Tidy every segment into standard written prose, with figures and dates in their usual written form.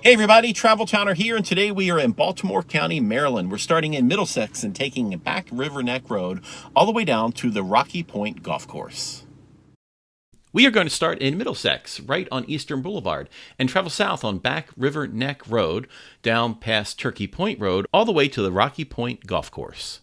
Hey everybody, Travel Towner here, and today we are in Baltimore County, Maryland. We're starting in Middlesex and taking back River Neck Road all the way down to the Rocky Point Golf Course. We are going to start in Middlesex, right on Eastern Boulevard, and travel south on Back River Neck Road, down past Turkey Point Road, all the way to the Rocky Point Golf Course.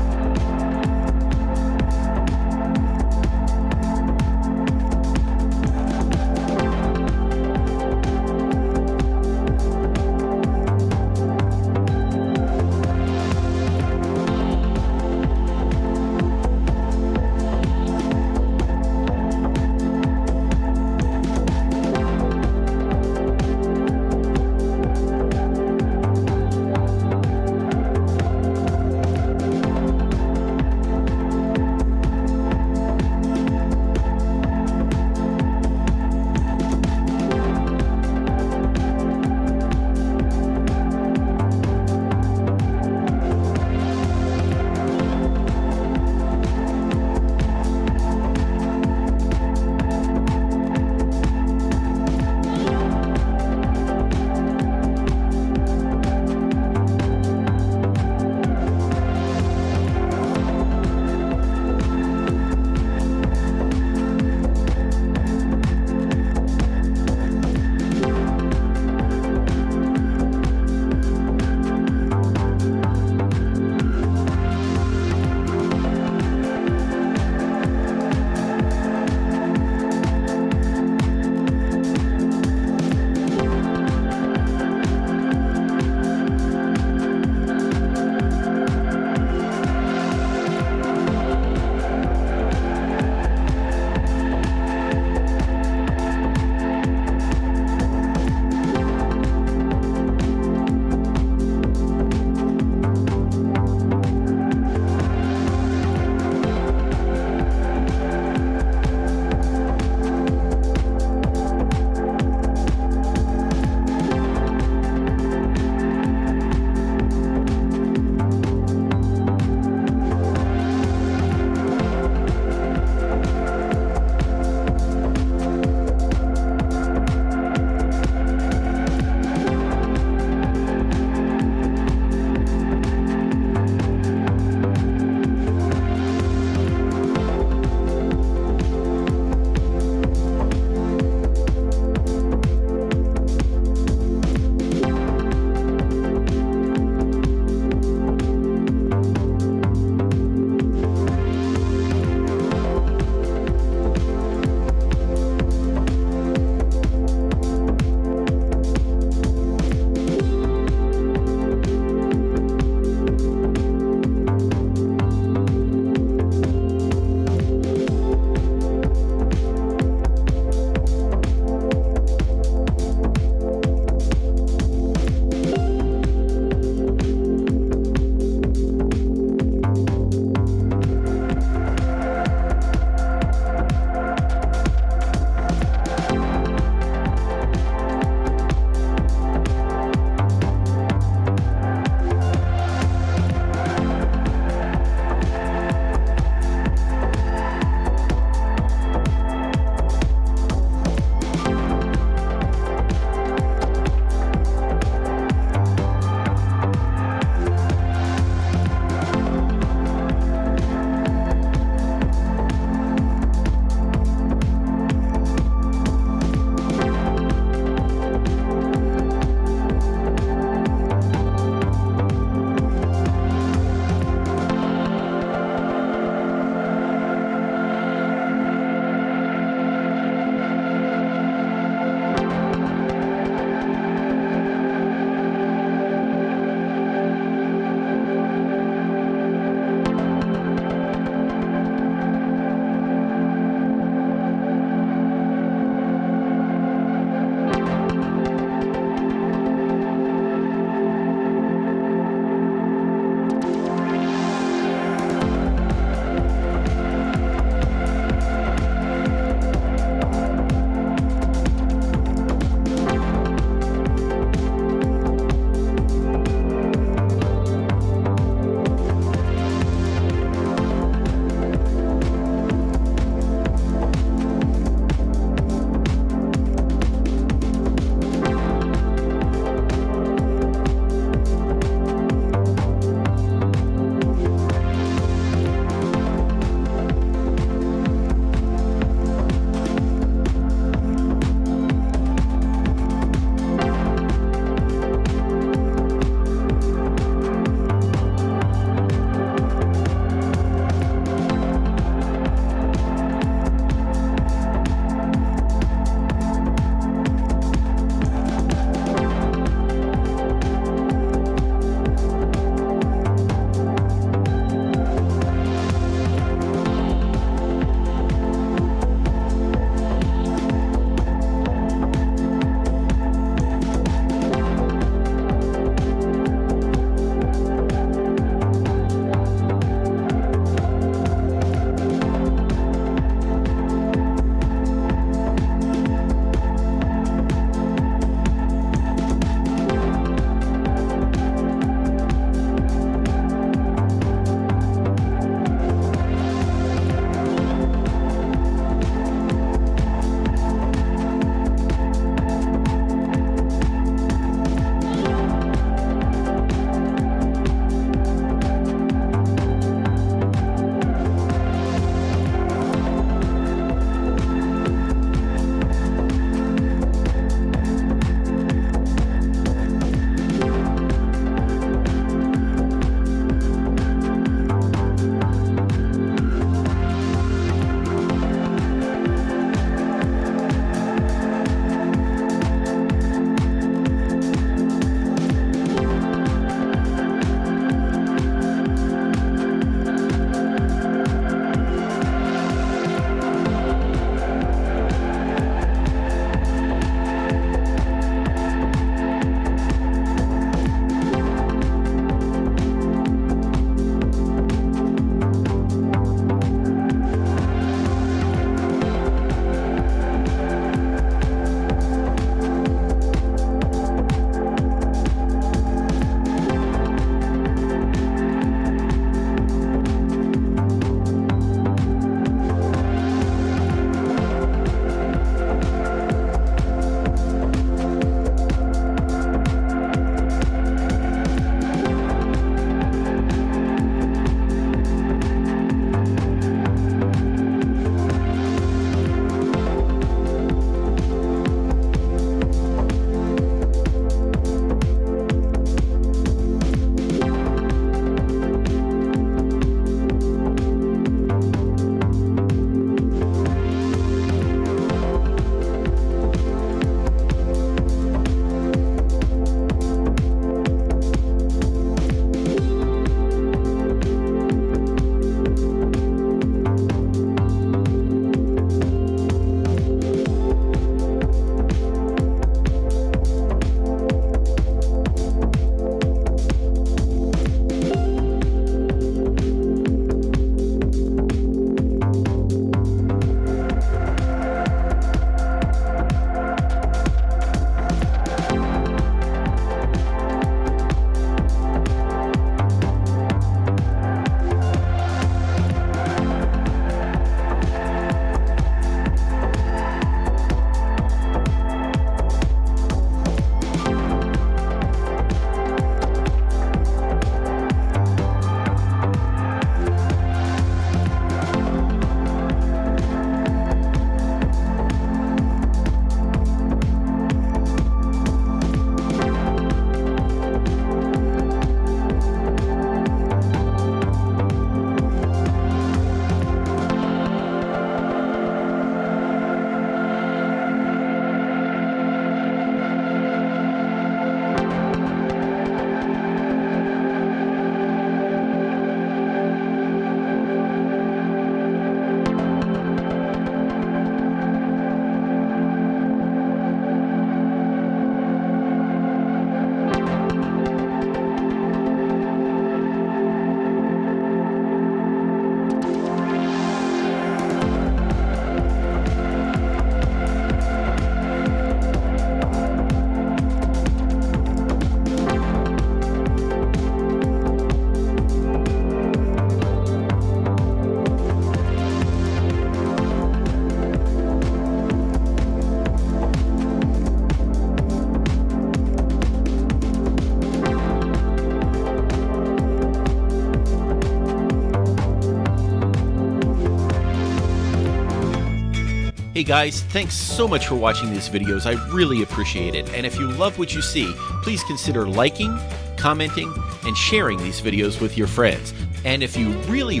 Hey guys, thanks so much for watching these videos. I really appreciate it. And if you love what you see, please consider liking, commenting, and sharing these videos with your friends. And if you really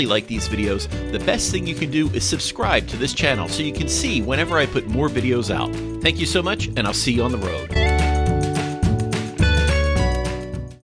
like these videos, the best thing you can do is subscribe to this channel so you can see whenever I put more videos out. Thank you so much, and I'll see you on the road.